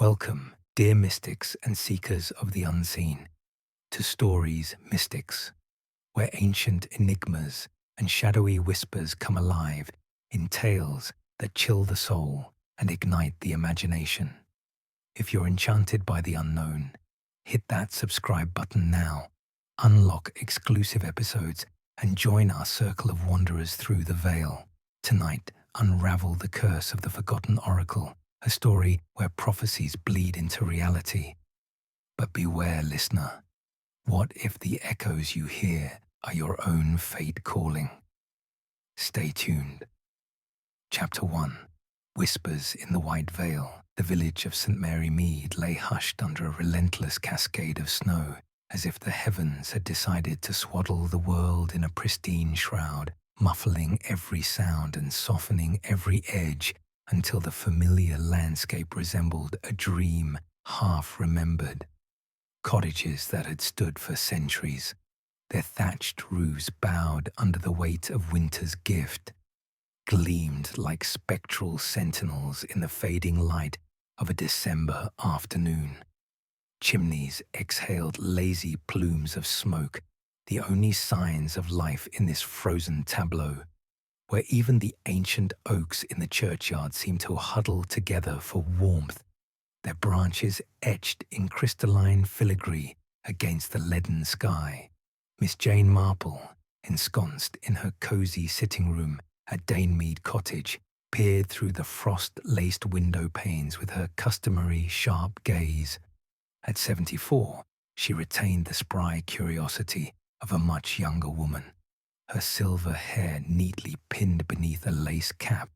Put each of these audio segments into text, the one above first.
Welcome, dear mystics and seekers of the unseen, to Stories Mystics, where ancient enigmas and shadowy whispers come alive in tales that chill the soul and ignite the imagination. If you're enchanted by the unknown, hit that subscribe button now, unlock exclusive episodes, and join our circle of wanderers through the veil. Tonight, unravel the curse of the forgotten oracle, a story where prophecies bleed into reality. But beware, listener. What if the echoes you hear are your own fate calling? Stay tuned. Chapter 1. Whispers in the White Vale. The village of St. Mary Mead lay hushed under a relentless cascade of snow, as if the heavens had decided to swaddle the world in a pristine shroud, muffling every sound and softening every edge until the familiar landscape resembled a dream half remembered. Cottages that had stood for centuries, their thatched roofs bowed under the weight of winter's gift, gleamed like spectral sentinels in the fading light of a December afternoon. Chimneys exhaled lazy plumes of smoke, the only signs of life in this frozen tableau, where even the ancient oaks in the churchyard seemed to huddle together for warmth, their branches etched in crystalline filigree against the leaden sky. Miss Jane Marple, ensconced in her cosy sitting room at Mead Cottage, peered through the frost-laced window panes with her customary sharp gaze. At 74, she retained the spry curiosity of a much younger woman, her silver hair neatly pinned beneath a lace cap,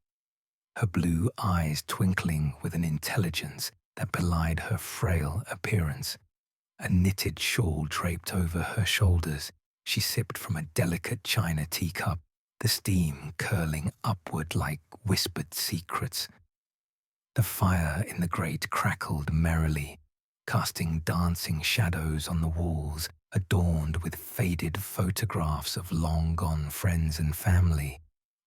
her blue eyes twinkling with an intelligence that belied her frail appearance. A knitted shawl draped over her shoulders, she sipped from a delicate china teacup, the steam curling upward like whispered secrets. The fire in the grate crackled merrily, casting dancing shadows on the walls adorned with faded photographs of long-gone friends and family.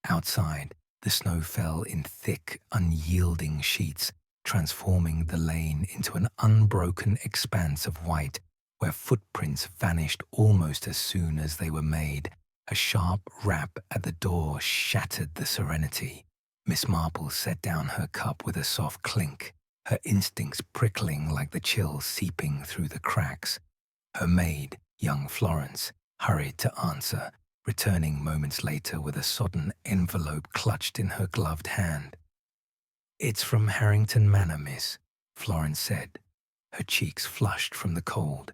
Outside, the snow fell in thick, unyielding sheets, transforming the lane into an unbroken expanse of white, where footprints vanished almost as soon as they were made. A sharp rap at the door shattered the serenity. Miss Marple set down her cup with a soft clink, her instincts prickling like the chill seeping through the cracks. Her maid, young Florence, hurried to answer, returning moments later with a sodden envelope clutched in her gloved hand. "It's from Harrington Manor, miss," Florence said, her cheeks flushed from the cold.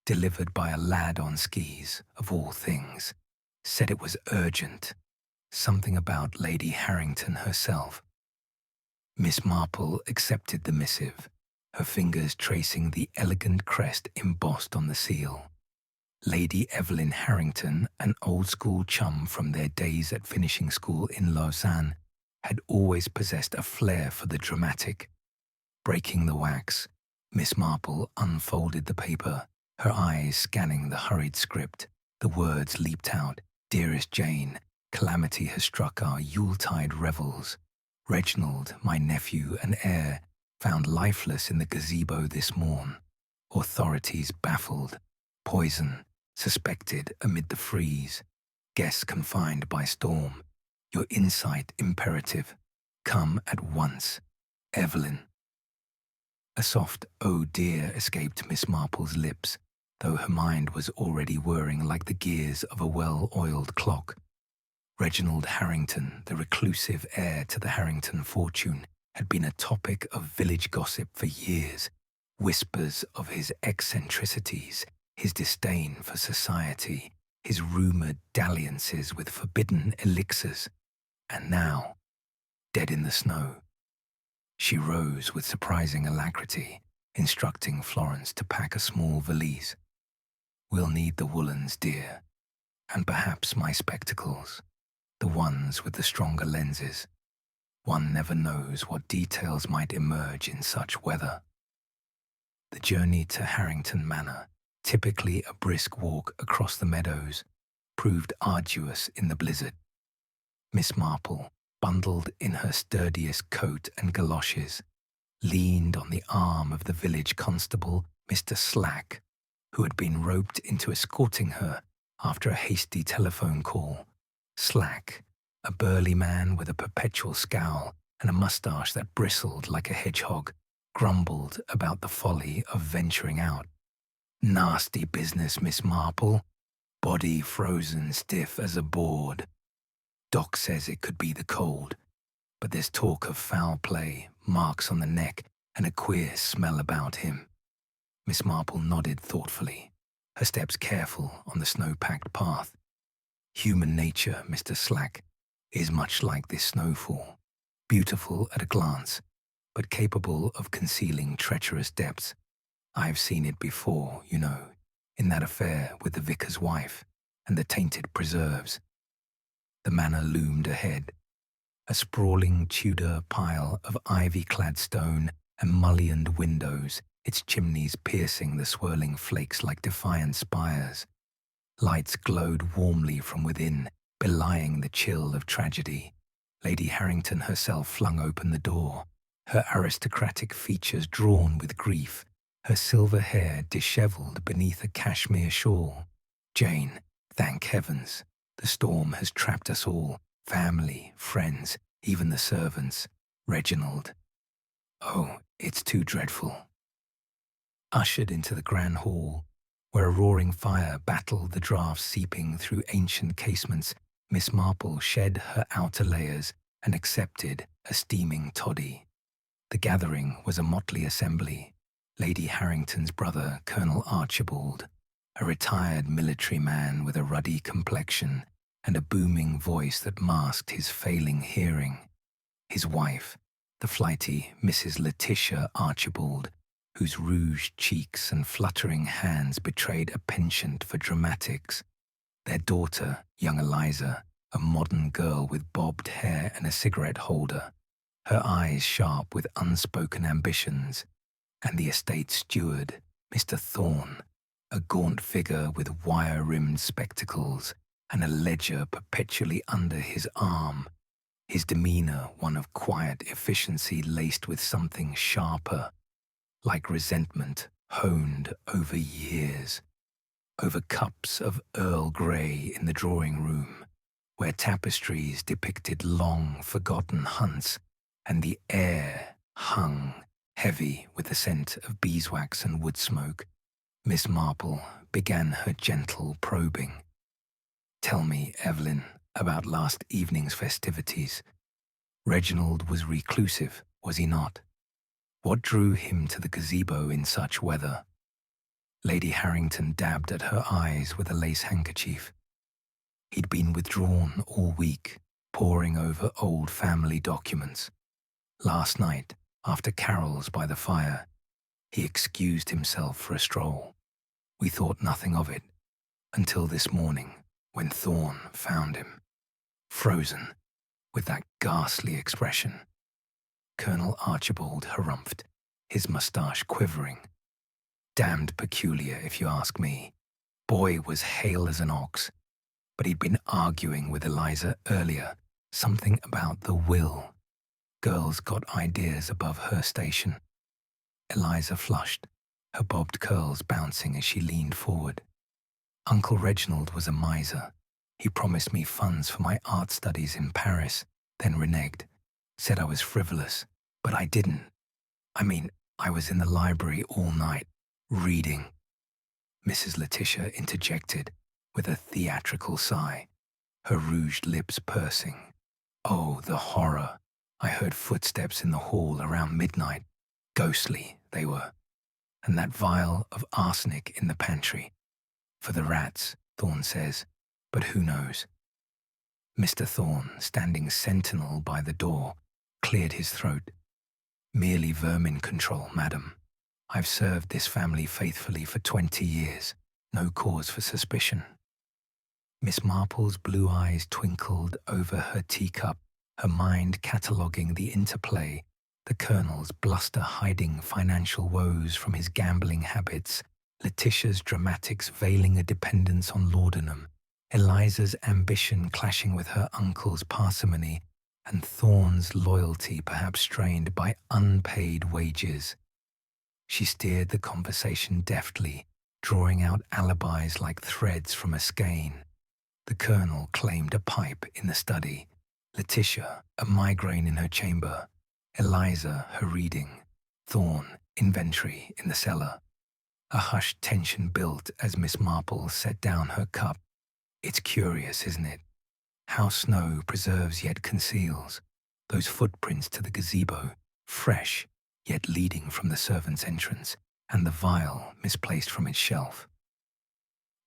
"Delivered by a lad on skis, of all things. Said it was urgent. Something about Lady Harrington herself." Miss Marple accepted the missive, her fingers tracing the elegant crest embossed on the seal. Lady Evelyn Harrington, an old-school chum from their days at finishing school in Lausanne, had always possessed a flair for the dramatic. Breaking the wax, Miss Marple unfolded the paper, her eyes scanning the hurried script. The words leaped out. "Dearest Jane, calamity has struck our Yuletide revels. Reginald, my nephew and heir, found lifeless in the gazebo this morn. Authorities baffled. Poison suspected amid the freeze. Guests confined by storm. Your insight imperative. Come at once. Evelyn." A soft "oh dear" escaped Miss Marple's lips, though her mind was already whirring like the gears of a well-oiled clock. Reginald Harrington, the reclusive heir to the Harrington fortune, had been a topic of village gossip for years. Whispers of his eccentricities, his disdain for society, his rumoured dalliances with forbidden elixirs. And now, dead in the snow. She rose with surprising alacrity, instructing Florence to pack a small valise. "We'll need the woolens, dear, and perhaps my spectacles, the ones with the stronger lenses. One never knows what details might emerge in such weather." The journey to Harrington Manor, typically a brisk walk across the meadows, proved arduous in the blizzard. Miss Marple, bundled in her sturdiest coat and galoshes, leaned on the arm of the village constable, Mr. Slack, who had been roped into escorting her after a hasty telephone call. Slack, a burly man with a perpetual scowl and a moustache that bristled like a hedgehog, grumbled about the folly of venturing out. "Nasty business, Miss Marple. Body frozen stiff as a board. Doc says it could be the cold, but there's talk of foul play, marks on the neck, and a queer smell about him." Miss Marple nodded thoughtfully, her steps careful on the snow-packed path. "Human nature, Mr. Slack, is much like this snowfall, beautiful at a glance, but capable of concealing treacherous depths. I've seen it before, you know, in that affair with the vicar's wife and the tainted preserves." The manor loomed ahead, a sprawling Tudor pile of ivy-clad stone and mullioned windows, its chimneys piercing the swirling flakes like defiant spires. Lights glowed warmly from within, belying the chill of tragedy. Lady Harrington herself flung open the door, her aristocratic features drawn with grief, her silver hair dishevelled beneath a cashmere shawl. "Jane, thank heavens, the storm has trapped us all, family, friends, even the servants. Reginald. Oh, it's too dreadful." Ushered into the grand hall, where a roaring fire battled the draughts seeping through ancient casements, Miss Marple shed her outer layers and accepted a steaming toddy. The gathering was a motley assembly. Lady Harrington's brother, Colonel Archibald, a retired military man with a ruddy complexion and a booming voice that masked his failing hearing. His wife, the flighty Mrs. Letitia Archibald, whose rouged cheeks and fluttering hands betrayed a penchant for dramatics. Their daughter, young Eliza, a modern girl with bobbed hair and a cigarette holder, her eyes sharp with unspoken ambitions, and the estate steward, Mr. Thorne, a gaunt figure with wire-rimmed spectacles and a ledger perpetually under his arm, his demeanour one of quiet efficiency laced with something sharper, like resentment honed over years. Over cups of Earl Grey in the drawing room, where tapestries depicted long forgotten hunts, and the air hung heavy with the scent of beeswax and wood smoke, Miss Marple began her gentle probing. "Tell me, Evelyn, about last evening's festivities. Reginald was reclusive, was he not? What drew him to the gazebo in such weather?" Lady Harrington dabbed at her eyes with a lace handkerchief. "He'd been withdrawn all week, poring over old family documents. Last night, after carols by the fire, he excused himself for a stroll. We thought nothing of it, until this morning, when Thorne found him, frozen, with that ghastly expression." Colonel Archibald harumphed, his moustache quivering. "Damned peculiar, if you ask me. Boy was hale as an ox, but he'd been arguing with Eliza earlier, something about the will. Girls got ideas above her station." Eliza flushed, her bobbed curls bouncing as she leaned forward. "Uncle Reginald was a miser. He promised me funds for my art studies in Paris, then reneged. Said I was frivolous, but I didn't. I mean, I was in the library all night, reading." Mrs. Letitia interjected with a theatrical sigh, her rouged lips pursing. "Oh, the horror. I heard footsteps in the hall around midnight. Ghostly, they were. And that vial of arsenic in the pantry. For the rats, Thorne says, but who knows?" Mr. Thorne, standing sentinel by the door, cleared his throat. "Merely vermin control, madam. I've served this family faithfully for 20 years. No cause for suspicion." Miss Marple's blue eyes twinkled over her teacup, her mind cataloguing the interplay, the Colonel's bluster hiding financial woes from his gambling habits, Letitia's dramatics veiling a dependence on laudanum, Eliza's ambition clashing with her uncle's parsimony, and Thorne's loyalty perhaps strained by unpaid wages. She steered the conversation deftly, drawing out alibis like threads from a skein. The colonel claimed a pipe in the study, Letitia a migraine in her chamber, Eliza her reading, Thorne inventory in the cellar. A hushed tension built as Miss Marple set down her cup. It's curious, isn't it? How snow preserves yet conceals. Those footprints to the gazebo, fresh yet leading from the servants' entrance, and the vial misplaced from its shelf.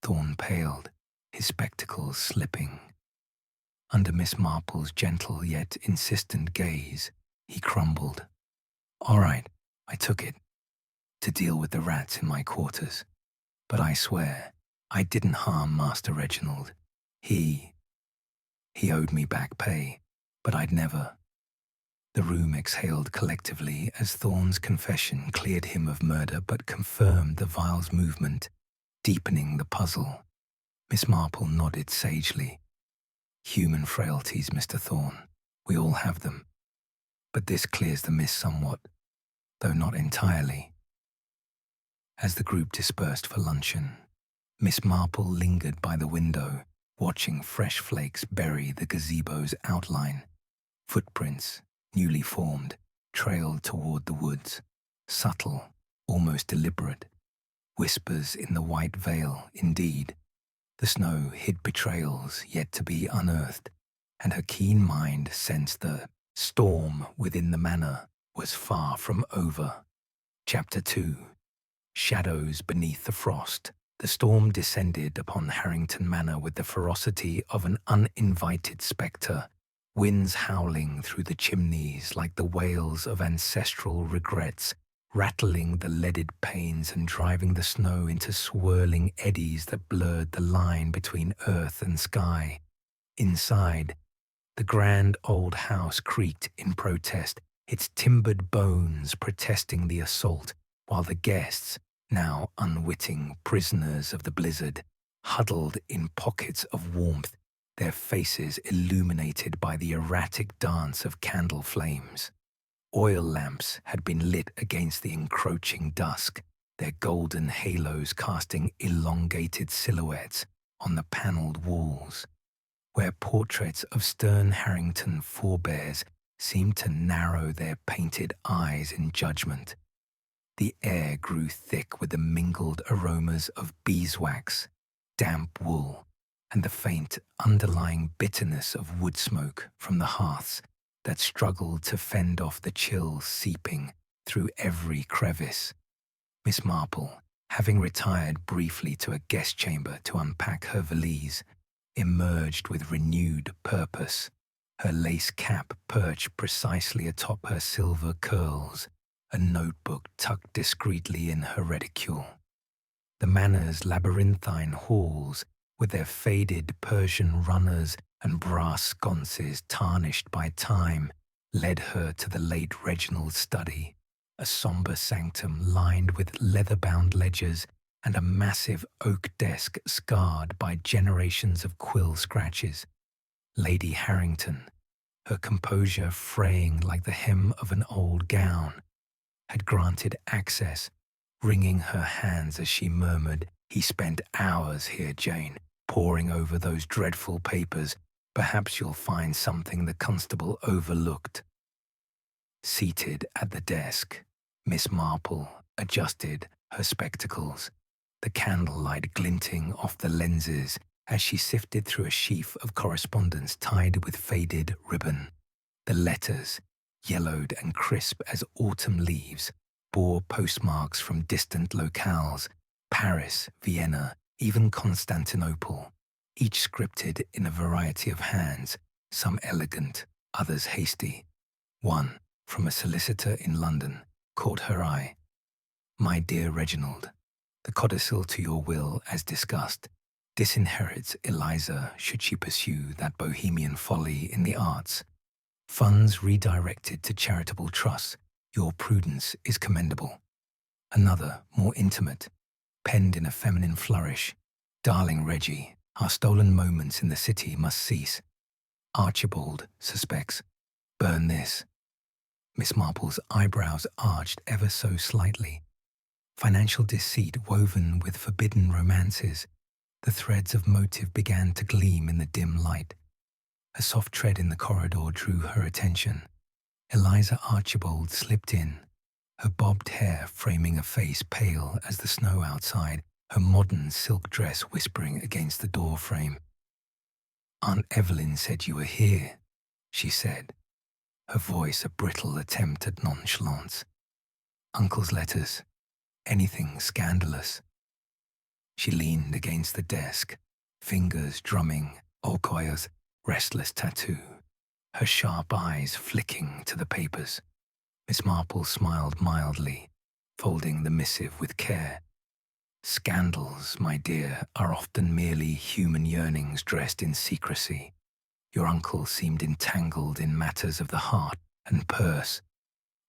Thorne paled, his spectacles slipping. Under Miss Marple's gentle yet insistent gaze, he crumbled. All right, I took it, to deal with the rats in my quarters. But I swear, I didn't harm Master Reginald. He owed me back pay, but I'd never. The room exhaled collectively as Thorne's confession cleared him of murder but confirmed the vial's movement, deepening the puzzle. Miss Marple nodded sagely. Human frailties, Mr. Thorne. We all have them. But this clears the miss somewhat, though not entirely. As the group dispersed for luncheon, Miss Marple lingered by the window, watching fresh flakes bury the gazebo's outline. Footprints, newly formed, trailed toward the woods, subtle, almost deliberate. Whispers in the white veil, indeed. The snow hid betrayals yet to be unearthed, and her keen mind sensed the storm within the manor was far from over. Chapter 2. Shadows beneath the frost. The storm descended upon Harrington Manor with the ferocity of an uninvited spectre, winds howling through the chimneys like the wails of ancestral regrets, rattling the leaded panes and driving the snow into swirling eddies that blurred the line between earth and sky. Inside, the grand old house creaked in protest, its timbered bones protesting the assault, while the guests, now unwitting prisoners of the blizzard, huddled in pockets of warmth, their faces illuminated by the erratic dance of candle flames. Oil lamps had been lit against the encroaching dusk, their golden halos casting elongated silhouettes on the panelled walls, where portraits of stern Harrington forebears seemed to narrow their painted eyes in judgment. The air grew thick with the mingled aromas of beeswax, damp wool, and the faint underlying bitterness of wood smoke from the hearths that struggled to fend off the chill seeping through every crevice. Miss Marple, having retired briefly to a guest chamber to unpack her valise, emerged with renewed purpose, her lace cap perched precisely atop her silver curls, a notebook tucked discreetly in her reticule. The manor's labyrinthine halls, with their faded Persian runners and brass sconces tarnished by time, led her to the late Reginald's study, a sombre sanctum lined with leather-bound ledgers and a massive oak desk scarred by generations of quill scratches. Lady Harrington, her composure fraying like the hem of an old gown, had granted access, wringing her hands as she murmured, "He spent hours here, Jane, poring over those dreadful papers. Perhaps you'll find something the constable overlooked." Seated at the desk, Miss Marple adjusted her spectacles, the candlelight glinting off the lenses as she sifted through a sheaf of correspondence tied with faded ribbon. The letters, yellowed and crisp as autumn leaves, bore postmarks from distant locales, Paris, Vienna, even Constantinople, each scripted in a variety of hands, some elegant, others hasty. One, from a solicitor in London, caught her eye. "My dear Reginald, the codicil to your will, as discussed, disinherits Eliza should she pursue that bohemian folly in the arts. Funds redirected to charitable trusts. Your prudence is commendable." Another, more intimate, penned in a feminine flourish. "Darling Reggie, our stolen moments in the city must cease. Archibald suspects Burn this. Miss Marple's eyebrows arched ever so slightly. Financial deceit woven with forbidden romances, the threads of motive began to gleam in the dim light. A soft tread in the corridor drew her attention. Eliza Archibald slipped in, her bobbed hair framing a face pale as the snow outside, her modern silk dress whispering against the door frame. "Aunt Evelyn said you were here," she said, her voice a brittle attempt at nonchalance. "Uncle's letters. Anything scandalous." She leaned against the desk, fingers drumming Okoye's restless tattoo, her sharp eyes flicking to the papers. Miss Marple smiled mildly, folding the missive with care. "Scandals, my dear, are often merely human yearnings dressed in secrecy. Your uncle seemed entangled in matters of the heart and purse.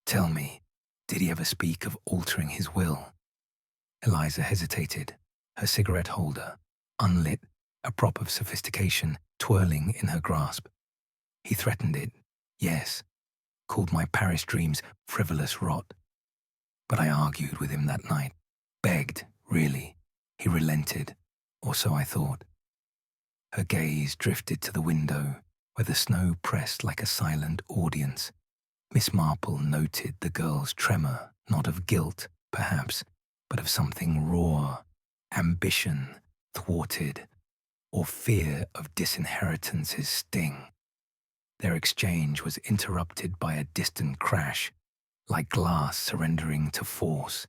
Tell me, did he ever speak of altering his will?" Eliza hesitated, her cigarette holder, unlit, a prop of sophistication, twirling in her grasp. "He threatened it, yes, called my Paris dreams frivolous rot. But I argued with him that night, begged, really. He relented, or so I thought." Her gaze drifted to the window, where the snow pressed like a silent audience. Miss Marple noted the girl's tremor, not of guilt, perhaps, but of something raw, ambition thwarted, or fear of disinheritance's sting. Their exchange was interrupted by a distant crash, like glass surrendering to force.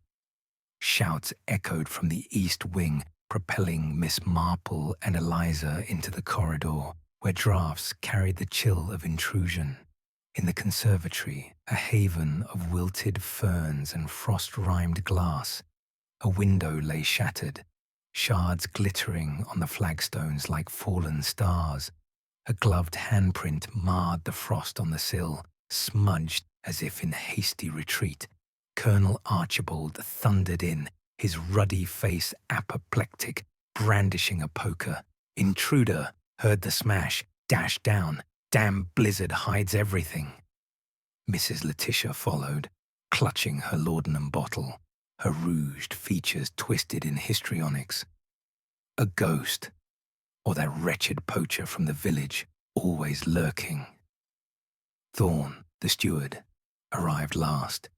Shouts echoed from the east wing, propelling Miss Marple and Eliza into the corridor, where draughts carried the chill of intrusion. In the conservatory, a haven of wilted ferns and frost-rimed glass, a window lay shattered, shards glittering on the flagstones like fallen stars. A gloved handprint marred the frost on the sill, smudged as if in hasty retreat. Colonel Archibald thundered in, his ruddy face apoplectic, brandishing a poker. "Intruder!" heard the smash, dash down. "Damn blizzard hides everything." Mrs. Letitia followed, clutching her laudanum bottle, her rouged features twisted in histrionics. A ghost, or that wretched poacher from the village, always lurking. Thorne, the steward, arrived last,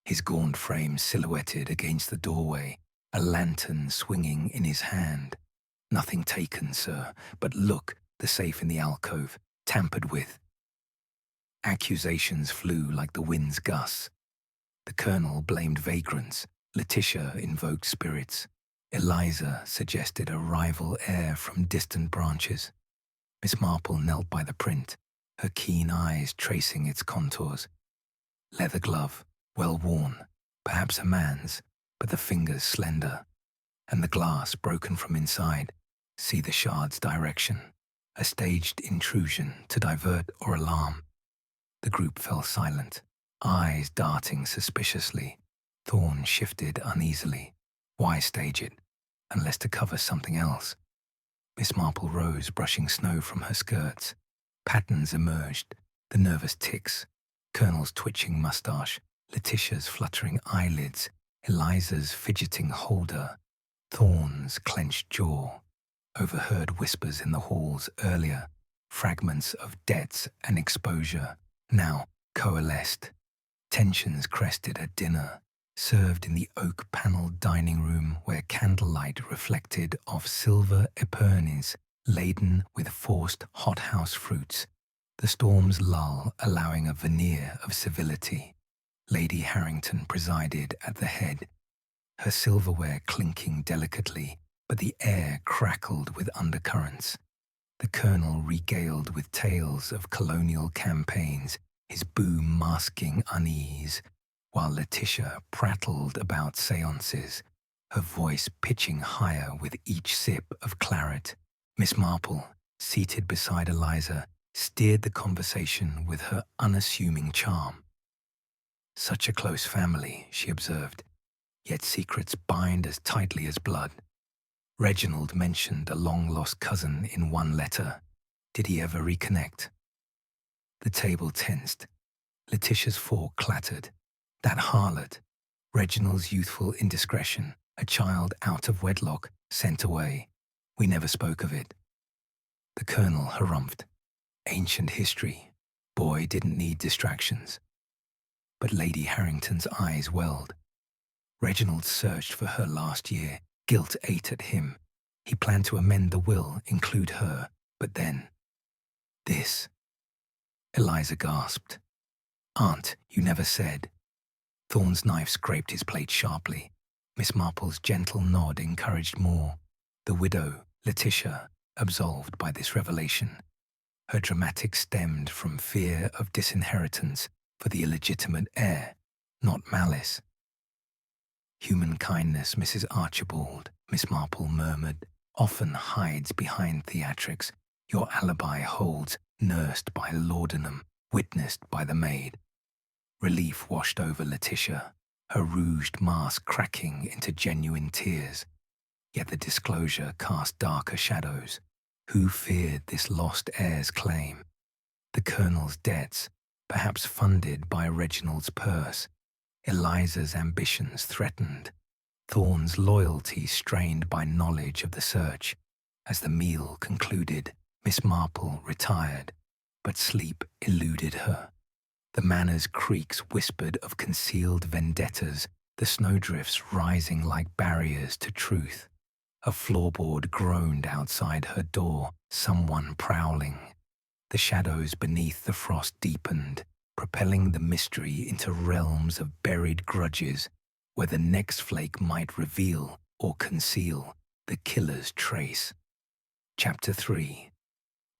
his gaunt frame silhouetted against the doorway, a lantern swinging in his hand. "Nothing taken, sir, but look, the safe in the alcove, tampered with." Accusations flew like the wind's gusts. The colonel blamed vagrants, Letitia invoked spirits, Eliza suggested a rival heir from distant branches. Miss Marple knelt by the print, her keen eyes tracing its contours. Leather glove, well worn, perhaps a man's, but the fingers slender, and the glass broken from inside. See the shard's direction, a staged intrusion to divert or alarm. The group fell silent, eyes darting suspiciously. Thorne shifted uneasily. Why stage it, unless to cover something else? Miss Marple rose, brushing snow from her skirts. Patterns emerged, the nervous tics, Colonel's twitching mustache, Letitia's fluttering eyelids, Eliza's fidgeting holder, Thorne's clenched jaw. Overheard whispers in the halls earlier, fragments of debts and exposure, now coalesced. Tensions crested at dinner, served in the oak-panelled dining room where candlelight reflected off silver epergnes laden with forced hothouse fruits. The storm's lull allowing a veneer of civility. Lady Harrington presided at the head, her silverware clinking delicately, but the air crackled with undercurrents. The colonel regaled with tales of colonial campaigns, his boom masking unease, while Letitia prattled about seances, her voice pitching higher with each sip of claret. Miss Marple, seated beside Eliza, steered the conversation with her unassuming charm. "Such a close family," she observed, "yet secrets bind as tightly as blood. Reginald mentioned a long-lost cousin in one letter. Did he ever reconnect?" The table tensed. Letitia's fork clattered. That harlot, Reginald's youthful indiscretion, a child out of wedlock, sent away. We never spoke of it. The colonel harumphed. Ancient history. Boy didn't need distractions. But Lady Harrington's eyes welled. Reginald searched for her last year. Guilt ate at him. He planned to amend the will, include her, but then… this. Eliza gasped. Aunt, you never said. Thorne's knife scraped his plate sharply. Miss Marple's gentle nod encouraged more. The widow, Letitia, absolved by this revelation. Her dramatics stemmed from fear of disinheritance for the illegitimate heir, not malice. Human kindness, Mrs. Archibald, Miss Marple murmured, often hides behind theatrics. Your alibi holds, nursed by laudanum, witnessed by the maid. Relief washed over Letitia, her rouged mask cracking into genuine tears. Yet the disclosure cast darker shadows. Who feared this lost heir's claim? The colonel's debts, perhaps funded by Reginald's purse. Eliza's ambitions threatened. Thorne's loyalty strained by knowledge of the search. As the meal concluded, Miss Marple retired, but sleep eluded her. The manor's creaks whispered of concealed vendettas, the snowdrifts rising like barriers to truth. A floorboard groaned outside her door, someone prowling. The shadows beneath the frost deepened, propelling the mystery into realms of buried grudges, where the next flake might reveal or conceal the killer's trace. Chapter 3.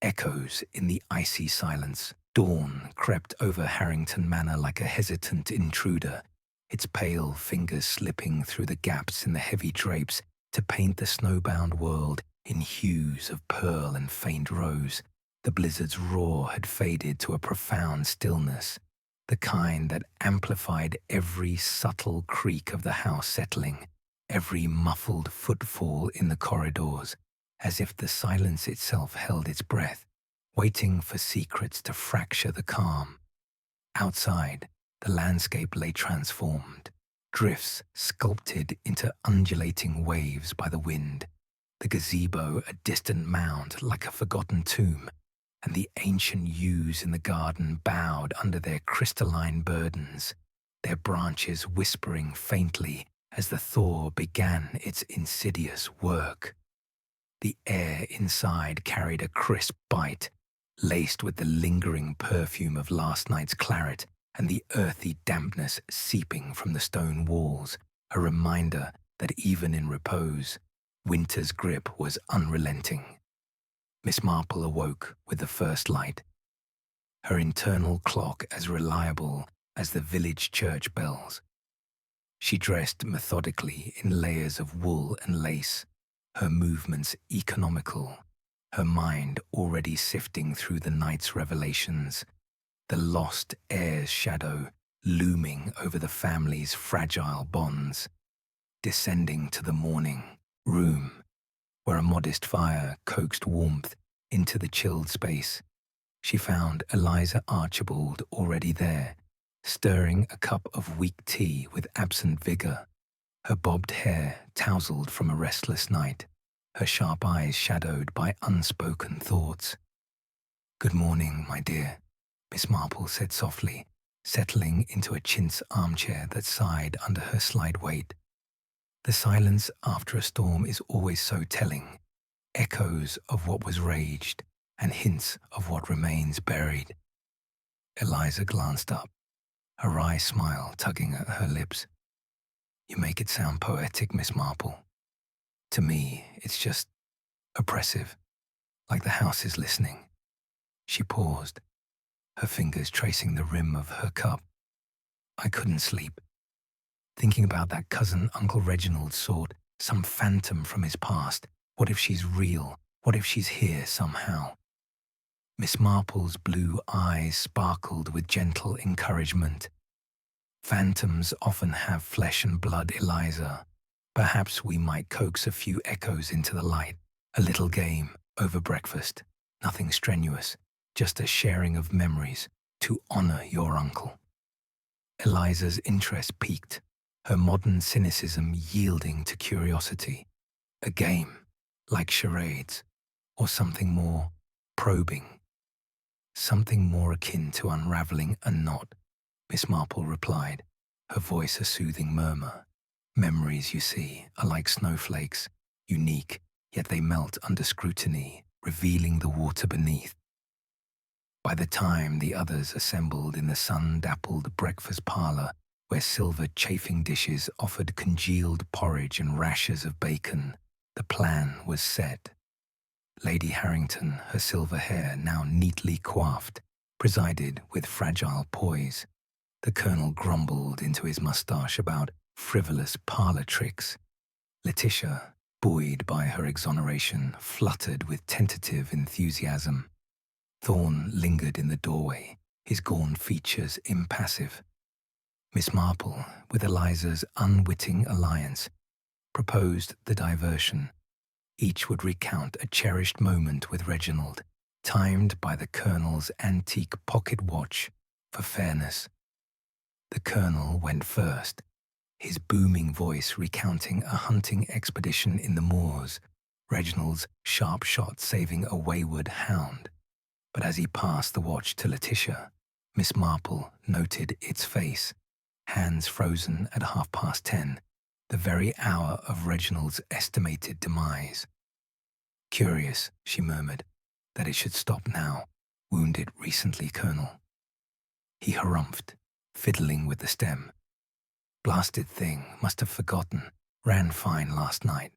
Echoes in the icy silence. Dawn crept over Harrington Manor like a hesitant intruder, its pale fingers slipping through the gaps in the heavy drapes to paint the snowbound world in hues of pearl and faint rose. The blizzard's roar had faded to a profound stillness, the kind that amplified every subtle creak of the house settling, every muffled footfall in the corridors, as if the silence itself held its breath, waiting for secrets to fracture the calm. Outside, the landscape lay transformed, drifts sculpted into undulating waves by the wind, the gazebo a distant mound like a forgotten tomb, and the ancient yews in the garden bowed under their crystalline burdens, their branches whispering faintly as the thaw began its insidious work. The air inside carried a crisp bite, laced with the lingering perfume of last night's claret and the earthy dampness seeping from the stone walls, a reminder that even in repose, winter's grip was unrelenting. Miss Marple awoke with the first light, her internal clock as reliable as the village church bells. She dressed methodically in layers of wool and lace, her movements economical, her mind already sifting through the night's revelations, the lost heir's shadow looming over the family's fragile bonds. Descending to the morning room, where a modest fire coaxed warmth into the chilled space, she found Eliza Archibald already there, stirring a cup of weak tea with absent vigor, her bobbed hair tousled from a restless night, her sharp eyes shadowed by unspoken thoughts. "Good morning, my dear," Miss Marple said softly, settling into a chintz armchair that sighed under her slight weight. The silence after a storm is always so telling, echoes of what was raged and hints of what remains buried. Eliza glanced up, a wry smile tugging at her lips. "You make it sound poetic, Miss Marple. To me, it's just oppressive, like the house is listening." She paused, her fingers tracing the rim of her cup. "I couldn't sleep, thinking about that cousin Uncle Reginald sort, some phantom from his past. What if she's real? What if she's here somehow?" Miss Marple's blue eyes sparkled with gentle encouragement. "Phantoms often have flesh and blood, Eliza. Perhaps we might coax a few echoes into the light. A little game over breakfast. Nothing strenuous. just a sharing of memories to honor your uncle. Eliza's interest peaked, her modern cynicism yielding to curiosity. A game, like charades, or something more probing, something more akin to unraveling a knot, Miss Marple replied, her voice a soothing murmur. Memories, you see, are like snowflakes, unique, yet they melt under scrutiny, revealing the water beneath. By the time the others assembled in the sun-dappled breakfast parlor, where silver chafing dishes offered congealed porridge and rashers of bacon, the plan was set. Lady Harrington, her silver hair now neatly coiffed, presided with fragile poise. The Colonel grumbled into his moustache about frivolous parlor tricks. Letitia, buoyed by her exoneration, fluttered with tentative enthusiasm. Thorn lingered in the doorway, his gaunt features impassive. Miss Marple, with Eliza's unwitting alliance, proposed the diversion. Each would recount a cherished moment with Reginald, timed by the Colonel's antique pocket watch for fairness. The Colonel went first, his booming voice recounting a hunting expedition in the moors, Reginald's sharp shot saving a wayward hound. But as he passed the watch to Letitia, Miss Marple noted its face, hands frozen at 10:30, the very hour of Reginald's estimated demise. Curious, she murmured, that it should stop now, wounded recently, Colonel. He harumphed, fiddling with the stem. Blasted thing, must have forgotten, ran fine last night.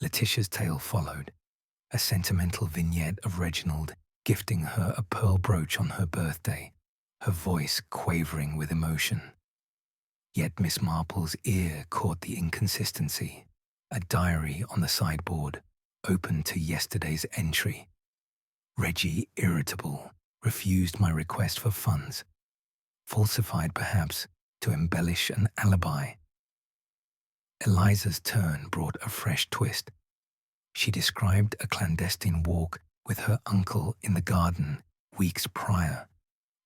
Letitia's tale followed, a sentimental vignette of Reginald gifting her a pearl brooch on her birthday, her voice quavering with emotion. Yet Miss Marple's ear caught the inconsistency, a diary on the sideboard, open to yesterday's entry. Reggie, irritable, refused my request for funds, falsified perhaps to embellish an alibi. Eliza's turn brought a fresh twist. She described a clandestine walk with her uncle in the garden weeks prior,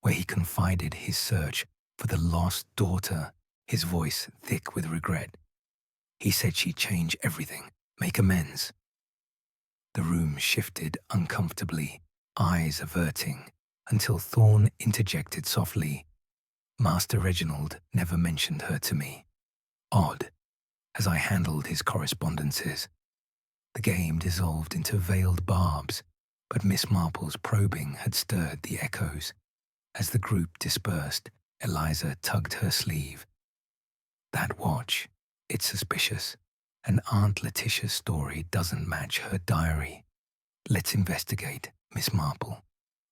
where he confided his search for the lost daughter, his voice thick with regret. He said she'd change everything, make amends. The room shifted uncomfortably, eyes averting, until Thorn interjected softly, Master Reginald never mentioned her to me. Odd, as I handled his correspondences. The game dissolved into veiled barbs, but Miss Marple's probing had stirred the echoes. As the group dispersed, Eliza tugged her sleeve. That watch, it's suspicious, and Aunt Letitia's story doesn't match her diary. Let's investigate, Miss Marple.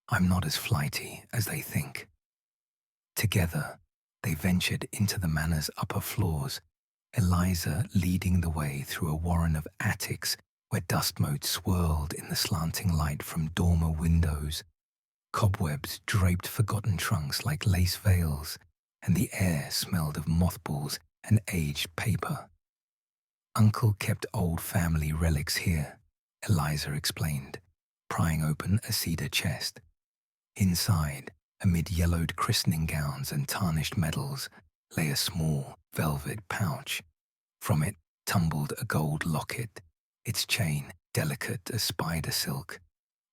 I'm not as flighty as they think. Together, they ventured into the manor's upper floors, Eliza leading the way through a warren of attics where dust motes swirled in the slanting light from dormer windows. Cobwebs draped forgotten trunks like lace veils, and the air smelled of mothballs and aged paper. Uncle kept old family relics here, Eliza explained, prying open a cedar chest. Inside, amid yellowed christening gowns and tarnished medals, lay a small velvet pouch. From it tumbled a gold locket, its chain delicate as spider silk.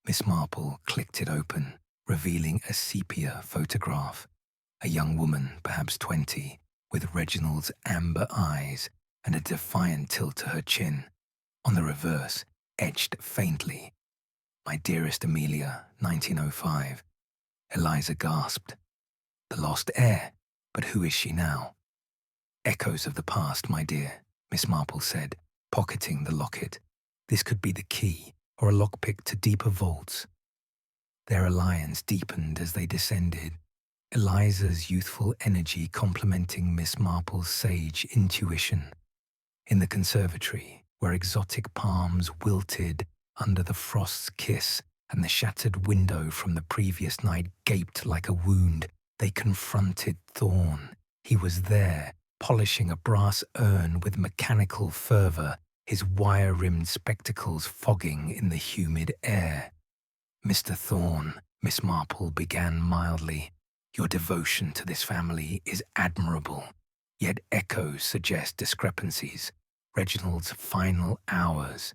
Miss Marple clicked it open, revealing a sepia photograph, a young woman, perhaps 20, with Reginald's amber eyes and a defiant tilt to her chin. On the reverse, etched faintly, My dearest Amelia, 1905. Eliza gasped. The lost heir, but who is she now? Echoes of the past, my dear, Miss Marple said, pocketing the locket. This could be the key, or a lockpick to deeper vaults. Their alliance deepened as they descended, Eliza's youthful energy complementing Miss Marple's sage intuition. In the conservatory, where exotic palms wilted under the frost's kiss and the shattered window from the previous night gaped like a wound, they confronted Thorn. He was there, polishing a brass urn with mechanical fervour, his wire-rimmed spectacles fogging in the humid air. Mr. Thorn, Miss Marple began mildly. Your devotion to this family is admirable, yet echoes suggest discrepancies. Reginald's final hours.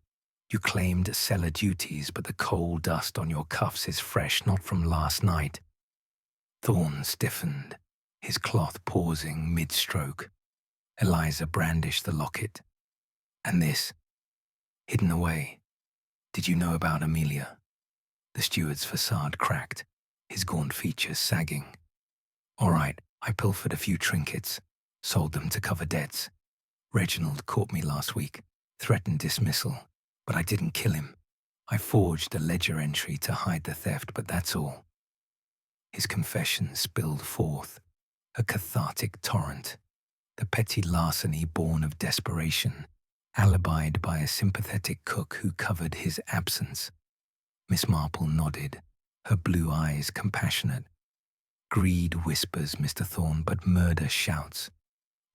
You claimed cellar duties, but the coal dust on your cuffs is fresh, not from last night. Thorne stiffened, his cloth pausing mid-stroke. Eliza brandished the locket. And this, hidden away. Did you know about Amelia? The steward's facade cracked, his gaunt features sagging. All right, I pilfered a few trinkets, sold them to cover debts. Reginald caught me last week, threatened dismissal, but I didn't kill him. I forged a ledger entry to hide the theft, but that's all. His confession spilled forth, a cathartic torrent, the petty larceny born of desperation, alibied by a sympathetic cook who covered his absence. Miss Marple nodded, her blue eyes compassionate. Greed whispers, Mr. Thorne, but murder shouts.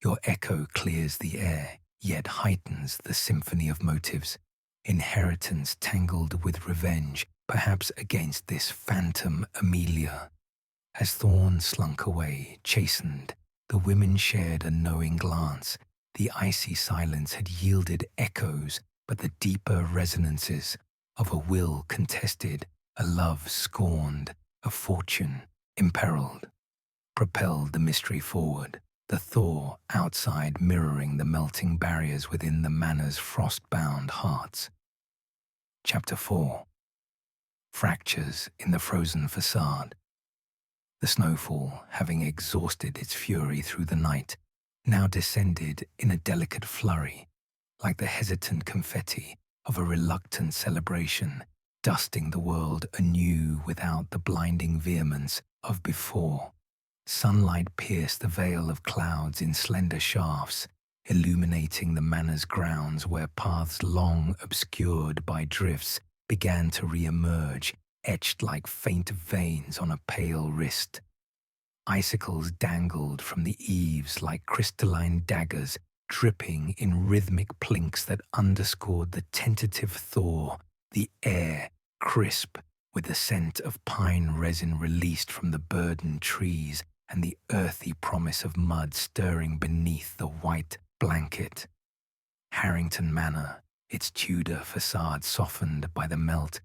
Your echo clears the air, yet heightens the symphony of motives. Inheritance tangled with revenge, perhaps against this phantom Amelia. As Thorne slunk away, chastened, the women shared a knowing glance. The icy silence had yielded echoes, but the deeper resonances of a will contested, a love scorned, a fortune imperiled, propelled the mystery forward, the thaw outside mirroring the melting barriers within the manor's frost-bound hearts. Chapter 4. Fractures in the frozen facade. The snowfall, having exhausted its fury through the night, now descended in a delicate flurry, like the hesitant confetti of a reluctant celebration, dusting the world anew without the blinding vehemence of before. Sunlight pierced the veil of clouds in slender shafts, illuminating the manor's grounds where paths long obscured by drifts began to re-emerge, etched like faint veins on a pale wrist. Icicles dangled from the eaves like crystalline daggers, dripping in rhythmic plinks that underscored the tentative thaw, the air crisp with the scent of pine resin released from the burdened trees and the earthy promise of mud stirring beneath the white blanket. Harrington Manor, its Tudor facade softened by the melt,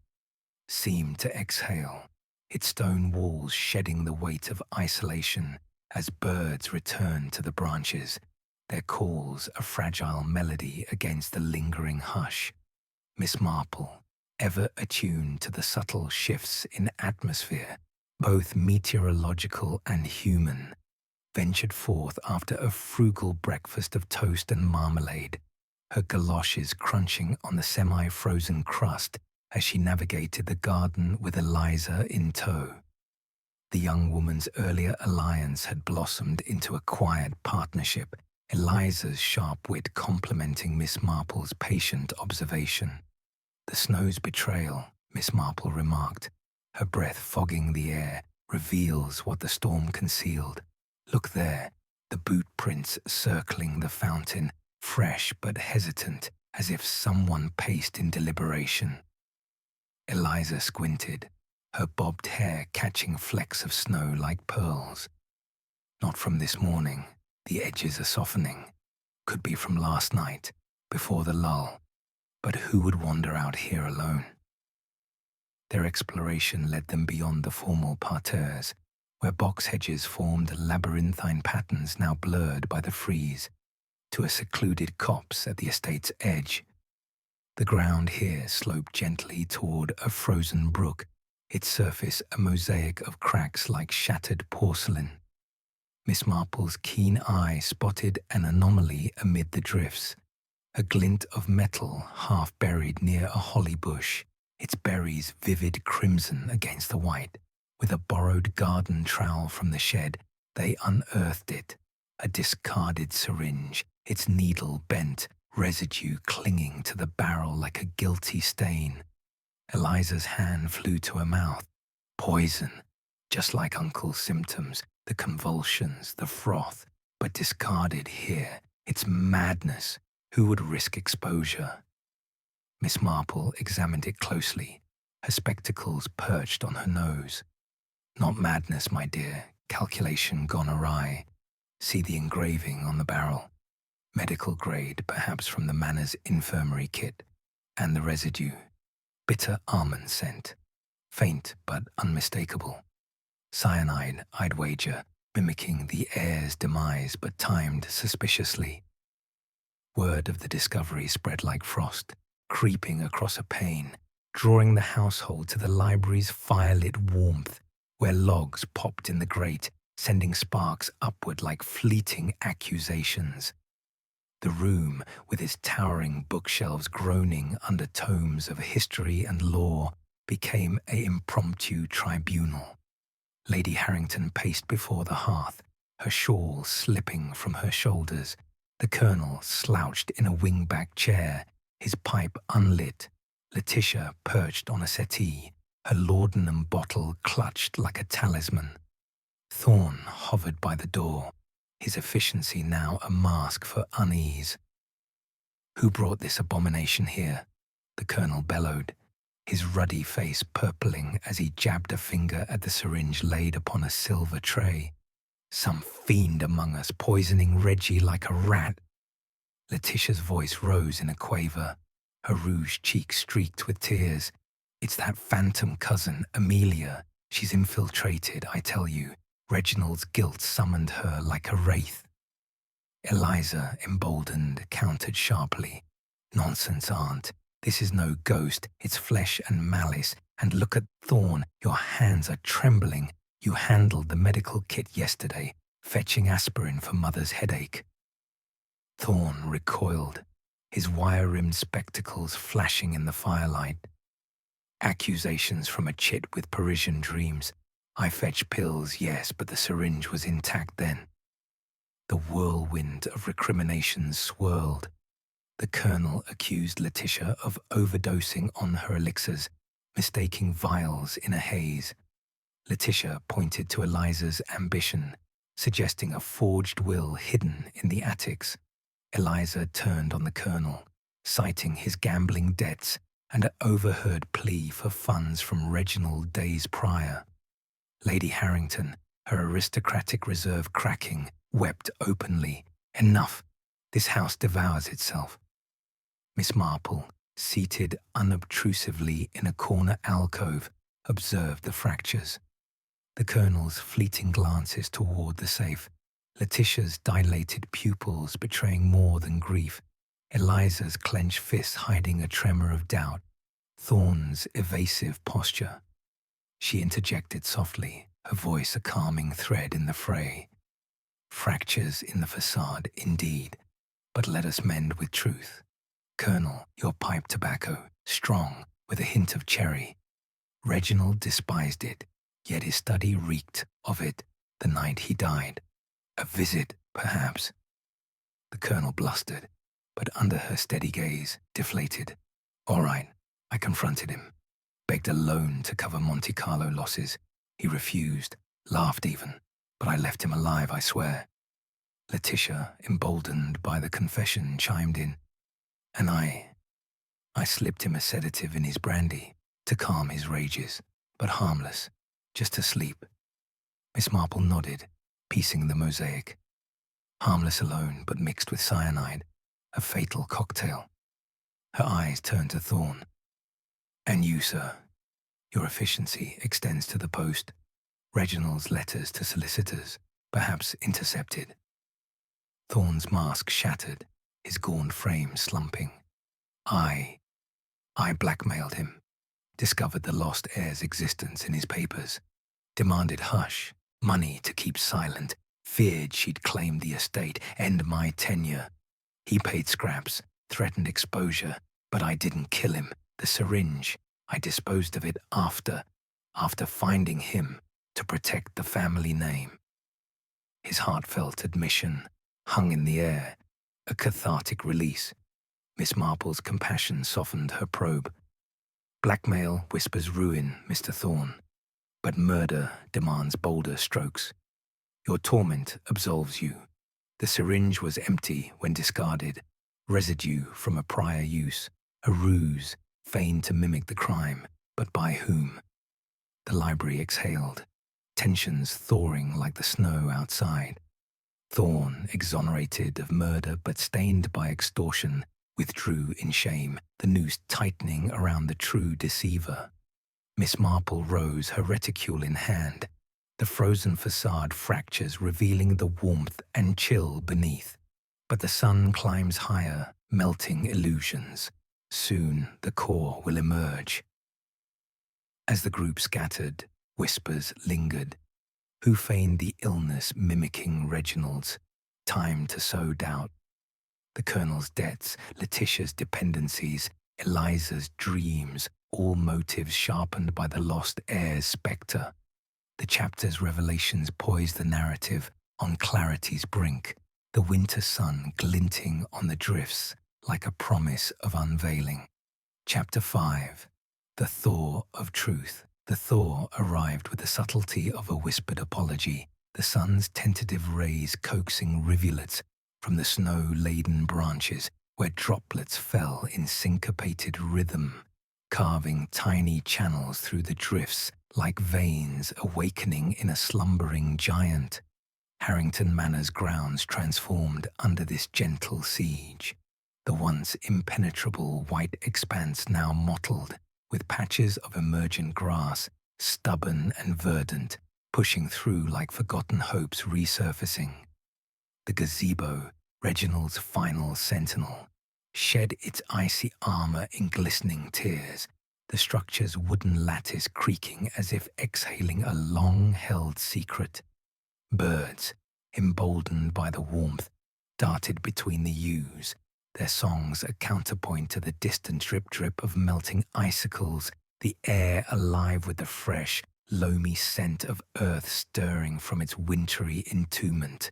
seemed to exhale, its stone walls shedding the weight of isolation as birds returned to the branches, their calls a fragile melody against the lingering hush. Miss Marple, ever attuned to the subtle shifts in atmosphere, both meteorological and human, ventured forth after a frugal breakfast of toast and marmalade, her galoshes crunching on the semi-frozen crust as she navigated the garden with Eliza in tow. The young woman's earlier alliance had blossomed into a quiet partnership, Eliza's sharp wit complementing Miss Marple's patient observation. The snow's betrayal, Miss Marple remarked, her breath fogging the air, reveals what the storm concealed. Look there, the boot prints circling the fountain, fresh but hesitant, as if someone paced in deliberation. Eliza squinted, her bobbed hair catching flecks of snow like pearls. Not from this morning, the edges are softening. Could be from last night, before the lull. But who would wander out here alone? Their exploration led them beyond the formal parterres, where box hedges formed labyrinthine patterns now blurred by the freeze, to a secluded copse at the estate's edge. The ground here sloped gently toward a frozen brook, its surface a mosaic of cracks like shattered porcelain. Miss Marple's keen eye spotted an anomaly amid the drifts, a glint of metal half buried near a holly bush, its berries vivid crimson against the white. With a borrowed garden trowel from the shed, they unearthed it, a discarded syringe, its needle bent, residue clinging to the barrel like a guilty stain. Eliza's hand flew to her mouth. Poison, just like Uncle's symptoms, the convulsions, the froth, but discarded here. It's madness. Who would risk exposure? Miss Marple examined it closely, her spectacles perched on her nose. Not madness, my dear, calculation gone awry. See the engraving on the barrel. Medical grade, perhaps from the Manor's infirmary kit. And the residue. Bitter almond scent. Faint but unmistakable. Cyanide, I'd wager, mimicking the heir's demise but timed suspiciously. Word of the discovery spread like frost, creeping across a pane, drawing the household to the library's firelit warmth, where logs popped in the grate, sending sparks upward like fleeting accusations. The room, with its towering bookshelves groaning under tomes of history and law, became an impromptu tribunal. Lady Harrington paced before the hearth, her shawl slipping from her shoulders. The Colonel slouched in a wing-back chair, his pipe unlit. Letitia perched on a settee, her laudanum bottle clutched like a talisman. Thorn hovered by the door, his efficiency now a mask for unease. "Who brought this abomination here?" the Colonel bellowed, his ruddy face purpling as he jabbed a finger at the syringe laid upon a silver tray. "Some fiend among us poisoning Reggie like a rat." Letitia's voice rose in a quaver, her rouge cheek streaked with tears. "It's that phantom cousin, Amelia. She's infiltrated, I tell you. Reginald's guilt summoned her like a wraith." Eliza, emboldened, countered sharply. "Nonsense, Aunt. This is no ghost. It's flesh and malice. And look at Thorn. Your hands are trembling. You handled the medical kit yesterday, fetching aspirin for Mother's headache." Thorn recoiled, his wire-rimmed spectacles flashing in the firelight. "Accusations from a chit with Parisian dreams. I fetched pills, yes, but the syringe was intact then." The whirlwind of recriminations swirled. The Colonel accused Letitia of overdosing on her elixirs, mistaking vials in a haze. Letitia pointed to Eliza's ambition, suggesting a forged will hidden in the attics. Eliza turned on the Colonel, citing his gambling debts and an overheard plea for funds from Reginald days prior. Lady Harrington, her aristocratic reserve cracking, wept openly. "Enough! This house devours itself." Miss Marple, seated unobtrusively in a corner alcove, observed the fractures. The Colonel's fleeting glances toward the safe, Letitia's dilated pupils betraying more than grief, Eliza's clenched fists hiding a tremor of doubt, Thorn's evasive posture. She interjected softly, her voice a calming thread in the fray. "Fractures in the facade, indeed, but let us mend with truth. Colonel, your pipe tobacco, strong, with a hint of cherry. Reginald despised it, yet his study reeked of it the night he died. A visit, perhaps." The Colonel blustered, but under her steady gaze, deflated. "All right," I confronted him. Begged a loan to cover Monte Carlo losses. He refused, laughed even, but I left him alive, I swear. Letitia, emboldened by the confession, chimed in. "And I slipped him a sedative in his brandy to calm his rages, but harmless, just to sleep." Miss Marple nodded, piecing the mosaic. Harmless alone, but mixed with cyanide, a fatal cocktail. Her eyes turned to Thorn. "And you, sir? Your efficiency extends to the post. Reginald's letters to solicitors, perhaps intercepted." Thorn's mask shattered, his gaunt frame slumping. I blackmailed him, discovered the lost heir's existence in his papers, demanded hush, money to keep silent, feared she'd claim the estate, end my tenure. He paid scraps, threatened exposure, but I didn't kill him. The syringe, I disposed of it after finding him to protect the family name. His heartfelt admission hung in the air, a cathartic release. Miss Marple's compassion softened her probe. "Blackmail whispers ruin, Mr. Thorn, but murder demands bolder strokes. Your torment absolves you. The syringe was empty when discarded, residue from a prior use, a ruse feigned to mimic the crime, but by whom?" The library exhaled, tensions thawing like the snow outside. Thorn, exonerated of murder but stained by extortion, withdrew in shame, the noose tightening around the true deceiver. Miss Marple rose, her reticule in hand. The frozen facade fractures, revealing the warmth and chill beneath. But the sun climbs higher, melting illusions. Soon the core will emerge. As the group scattered, whispers lingered. Who feigned the illness mimicking Reginald's? Time to sow doubt. The Colonel's debts, Letitia's dependencies, Eliza's dreams, all motives sharpened by the lost heir's spectre. The chapter's revelations poise the narrative on clarity's brink, the winter sun glinting on the drifts like a promise of unveiling. Chapter 5. The Thaw of Truth. The thaw arrived with the subtlety of a whispered apology, the sun's tentative rays coaxing rivulets from the snow-laden branches where droplets fell in syncopated rhythm, carving tiny channels through the drifts like veins awakening in a slumbering giant. Harrington Manor's grounds transformed under this gentle siege, the once impenetrable white expanse now mottled with patches of emergent grass, stubborn and verdant, pushing through like forgotten hopes resurfacing. The gazebo, Reginald's final sentinel, shed its icy armor in glistening tears, the structure's wooden lattice creaking as if exhaling a long-held secret. Birds, emboldened by the warmth, darted between the yews, their songs a counterpoint to the distant drip-drip of melting icicles, the air alive with the fresh, loamy scent of earth stirring from its wintry entombment.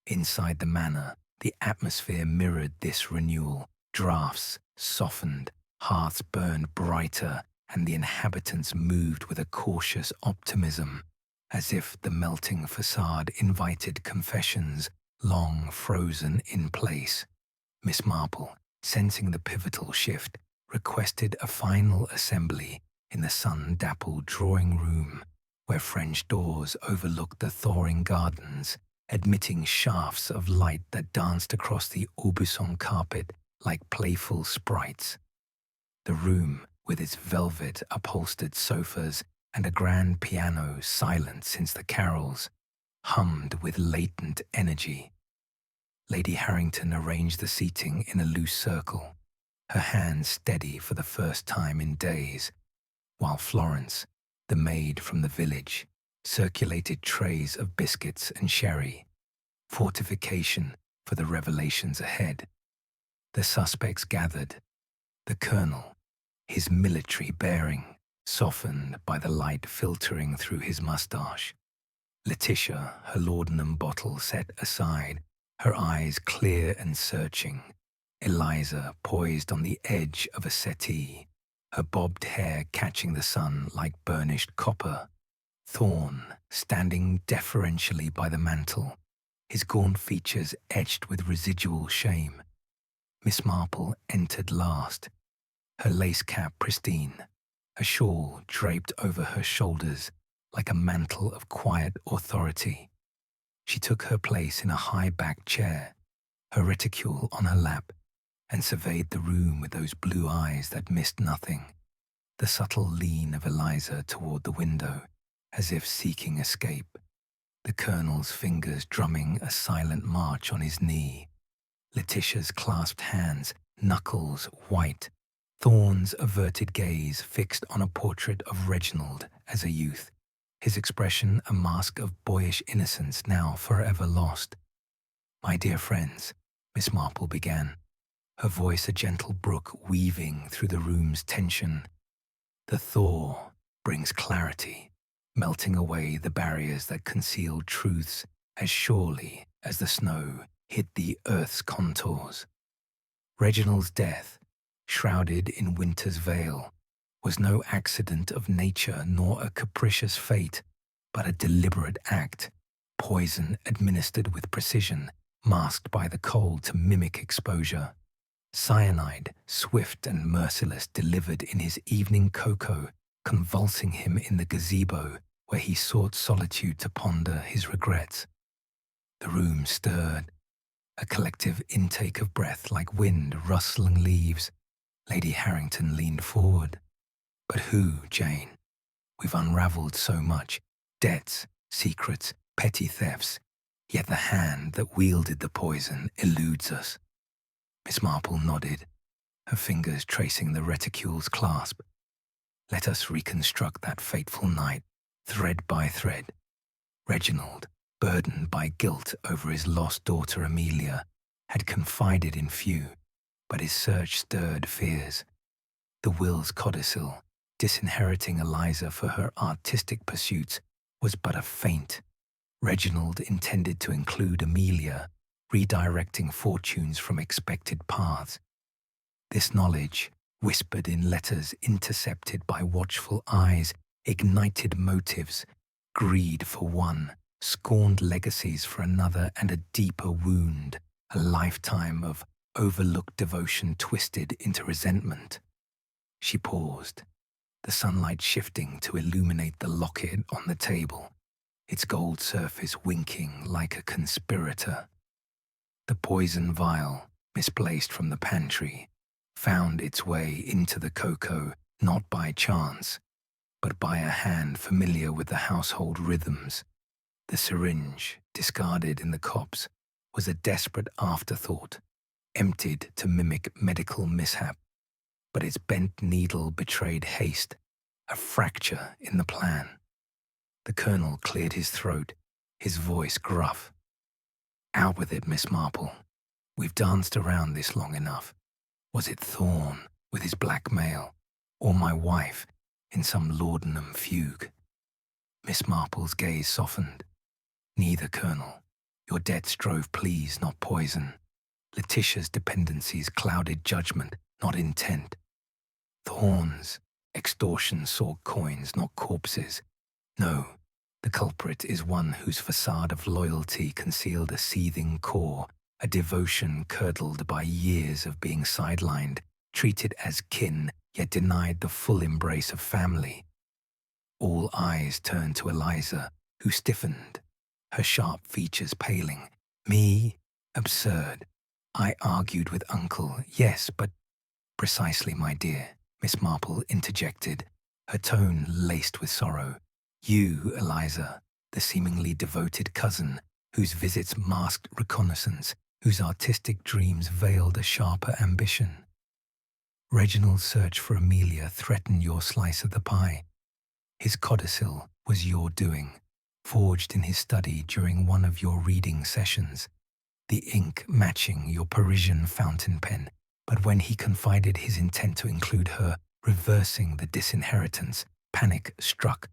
Inside the manor, the atmosphere mirrored this renewal. Draughts softened, hearths burned brighter, and the inhabitants moved with a cautious optimism, as if the melting facade invited confessions long frozen in place. Miss Marple, sensing the pivotal shift, requested a final assembly in the sun-dappled drawing room, where French doors overlooked the thawing gardens, admitting shafts of light that danced across the Aubusson carpet like playful sprites. The room, with its velvet-upholstered sofas and a grand piano silent since the carols, hummed with latent energy. Lady Harrington arranged the seating in a loose circle, her hands steady for the first time in days, while Florence, the maid from the village, circulated trays of biscuits and sherry, fortification for the revelations ahead. The suspects gathered. The Colonel, his military bearing, softened by the light filtering through his moustache. Letitia, her laudanum bottle set aside, her eyes clear and searching. Eliza poised on the edge of a settee, her bobbed hair catching the sun like burnished copper. Thorn, standing deferentially by the mantel, his gaunt features etched with residual shame. Miss Marple entered last, her lace cap pristine, a shawl draped over her shoulders like a mantle of quiet authority. She took her place in a high-backed chair, her reticule on her lap, and surveyed the room with those blue eyes that missed nothing. The subtle lean of Eliza toward the window, as if seeking escape. The Colonel's fingers drumming a silent march on his knee. Letitia's clasped hands, knuckles white. Thorn's averted gaze fixed on a portrait of Reginald as a youth, his expression a mask of boyish innocence now forever lost. "My dear friends," Miss Marple began, her voice a gentle brook weaving through the room's tension. "The thaw brings clarity, melting away the barriers that conceal truths as surely as the snow hid the earth's contours. Reginald's death, shrouded in winter's veil, was no accident of nature nor a capricious fate, but a deliberate act, poison administered with precision, masked by the cold to mimic exposure. Cyanide, swift and merciless, delivered in his evening cocoa, convulsing him in the gazebo where he sought solitude to ponder his regrets. The room stirred, a collective intake of breath like wind rustling leaves. Lady Harrington leaned forward. But who, Jane? We've unravelled so much. Debts, secrets, petty thefts. Yet the hand that wielded the poison eludes us. Miss Marple nodded, her fingers tracing the reticule's clasp. Let us reconstruct that fateful night, thread by thread. Reginald, burdened by guilt over his lost daughter Amelia, had confided in few, but his search stirred fears. The will's codicil, disinheriting Eliza for her artistic pursuits, was but a feint. Reginald intended to include Amelia, redirecting fortunes from expected paths. This knowledge, whispered in letters intercepted by watchful eyes, ignited motives, greed for one, scorned legacies for another, and a deeper wound, a lifetime of overlooked devotion twisted into resentment. She paused, the sunlight shifting to illuminate the locket on the table, its gold surface winking like a conspirator. The poison vial, misplaced from the pantry, found its way into the cocoa not by chance, but by a hand familiar with the household rhythms. The syringe, discarded in the copse, was a desperate afterthought, emptied to mimic medical mishap. But its bent needle betrayed haste, a fracture in the plan. The colonel cleared his throat, his voice gruff. Out with it, Miss Marple. We've danced around this long enough. Was it Thorn with his blackmail, or my wife in some laudanum fugue? Miss Marple's gaze softened. Neither, Colonel. Your debts drove pleas, not poison. Letitia's dependencies clouded judgment, not intent. Thorn's extortion sought coins, not corpses. No, the culprit is one whose facade of loyalty concealed a seething core, a devotion curdled by years of being sidelined, treated as kin, yet denied the full embrace of family. All eyes turned to Eliza, who stiffened, her sharp features paling. Me? Absurd. I argued with Uncle, yes, but— Precisely, my dear, Miss Marple interjected, her tone laced with sorrow. You, Eliza, the seemingly devoted cousin, whose visits masked reconnaissance, whose artistic dreams veiled a sharper ambition. Reginald's search for Amelia threatened your slice of the pie. His codicil was your doing, forged in his study during one of your reading sessions, the ink matching your Parisian fountain pen. But when he confided his intent to include her, reversing the disinheritance, panic struck.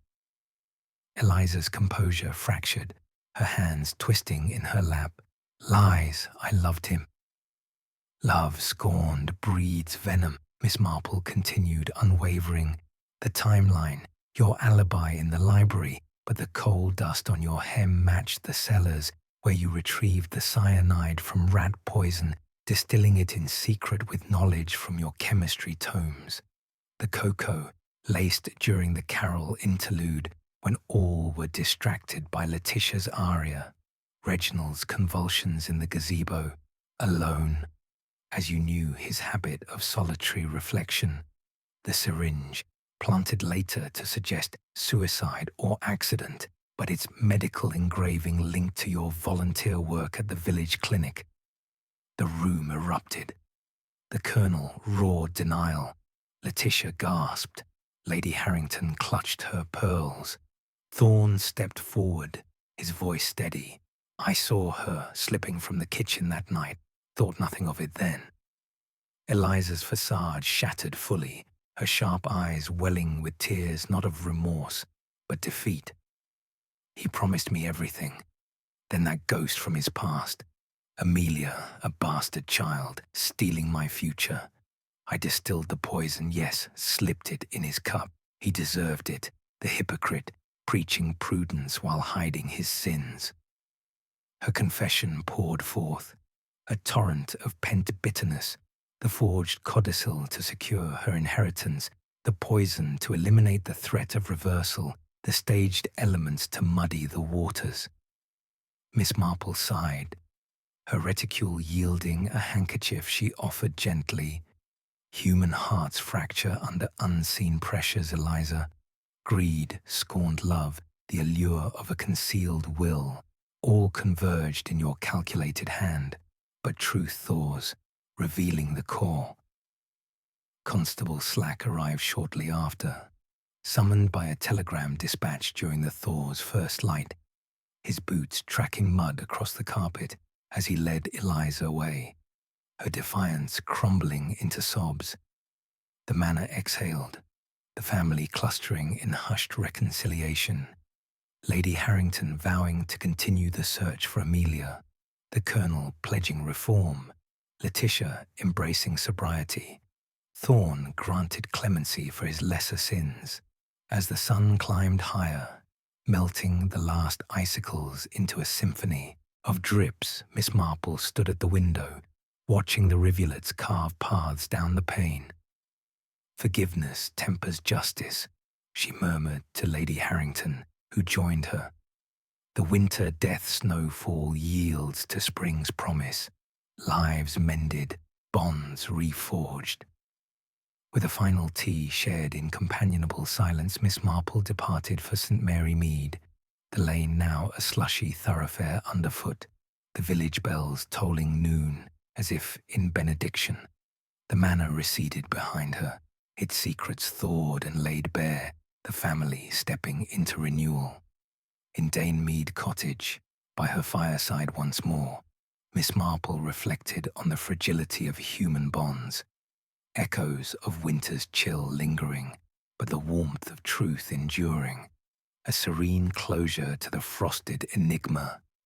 Eliza's composure fractured, her hands twisting in her lap. Lies, I loved him. Love scorned breeds venom, Miss Marple continued, unwavering. The timeline, your alibi in the library, but the coal dust on your hem matched the cellars where you retrieved the cyanide from rat poison, distilling it in secret with knowledge from your chemistry tomes. The cocoa, laced during the carol interlude, when all were distracted by Letitia's aria. Reginald's convulsions in the gazebo, alone, as you knew his habit of solitary reflection. The syringe, planted later to suggest suicide or accident, but its medical engraving linked to your volunteer work at the village clinic. The room erupted. The colonel roared denial. Letitia gasped. Lady Harrington clutched her pearls. Thorn stepped forward, his voice steady. I saw her slipping from the kitchen that night, thought nothing of it then. Eliza's facade shattered fully, her sharp eyes welling with tears not of remorse, but defeat. He promised me everything. Then that ghost from his past. Amelia, a bastard child, stealing my future. I distilled the poison, yes, slipped it in his cup. He deserved it, the hypocrite, preaching prudence while hiding his sins. Her confession poured forth, a torrent of pent bitterness, the forged codicil to secure her inheritance, the poison to eliminate the threat of reversal, the staged elements to muddy the waters. Miss Marple sighed, her reticule yielding a handkerchief she offered gently. Human hearts fracture under unseen pressures, Eliza. Greed, scorned love, the allure of a concealed will, all converged in your calculated hand, but truth thaws, revealing the core. Constable Slack arrived shortly after, summoned by a telegram dispatched during the thaw's first light, his boots tracking mud across the carpet as he led Eliza away, her defiance crumbling into sobs. The manor exhaled, the family clustering in hushed reconciliation. Lady Harrington vowing to continue the search for Amelia, the Colonel pledging reform, Letitia embracing sobriety, Thorn granted clemency for his lesser sins. As the sun climbed higher, melting the last icicles into a symphony of drips, Miss Marple stood at the window, watching the rivulets carve paths down the pane. "Forgiveness tempers justice," she murmured to Lady Harrington, who joined her. "The winter death snowfall yields to spring's promise, lives mended, bonds reforged." With a final tea shared in companionable silence, Miss Marple departed for St. Mary Mead, the lane now a slushy thoroughfare underfoot, the village bells tolling noon as if in benediction. The manor receded behind her, its secrets thawed and laid bare, the family stepping into renewal. In Dane Mead Cottage, by her fireside once more, Miss Marple reflected on the fragility of human bonds, echoes of winter's chill lingering, but the warmth of truth enduring, a serene closure to the frosted enigma